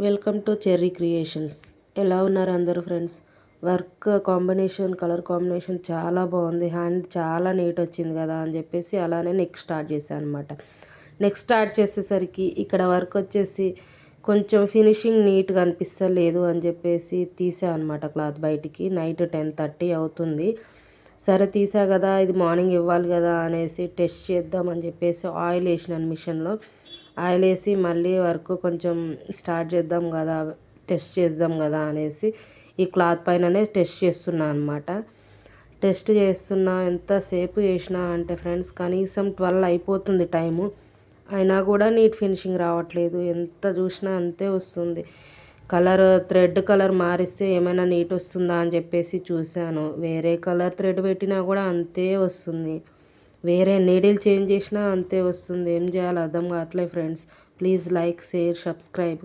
Welcome to cherry creations. ఎలా ఉన్నారు అందరూ friends? Work combination, colour combination చాలా బాగుంది. హ్యాండ్ చాలా నీట్ వచ్చింది కదా అని చెప్పేసి అలానే నెక్ స్టార్ట్ చేశాను అనమాట. నెక్ స్టార్ట్ చేసేసరికి ఇక్కడ వర్క్ వచ్చేసి కొంచెం ఫినిషింగ్ నీట్గా అనిపిస్తలేదు అని చెప్పేసి తీసా అనమాట క్లాత్ బయటికి. నైట్ 10:30 అవుతుంది. సరే తీసా కదా, ఇది మార్నింగ్ ఇవ్వాలి కదా అనేసి టెస్ట్ చేద్దామని చెప్పేసి ఆయిల్ వేసినాను మిషన్లో. ఆయిల్ వేసి మళ్ళీ వర్క్ కొంచెం స్టార్ట్ చేద్దాం కదా, టెస్ట్ చేద్దాం కదా అనేసి ఈ క్లాత్ పైననే టెస్ట్ చేస్తున్నా అనమాట. టెస్ట్ చేస్తున్నా, ఎంతసేపు చేసినా అంటే ఫ్రెండ్స్ కనీసం 12 అయిపోతుంది టైము. అయినా కూడా నీట్ ఫినిషింగ్ రావట్లేదు. ఎంత చూసినా అంతే వస్తుంది. కలర్, థ్రెడ్ కలర్ మారిస్తే ఏమైనా నీట్ వస్తుందా అని చెప్పేసి చూశాను. వేరే కలర్ థ్రెడ్ పెట్టినా కూడా అంతే వస్తుంది. వేరే నీడిల్ చేంజ్ చేసినా అంతే వస్తుంది. ఏం చేయాలో అర్థం కావట్లేదు friends. Please like, share, subscribe.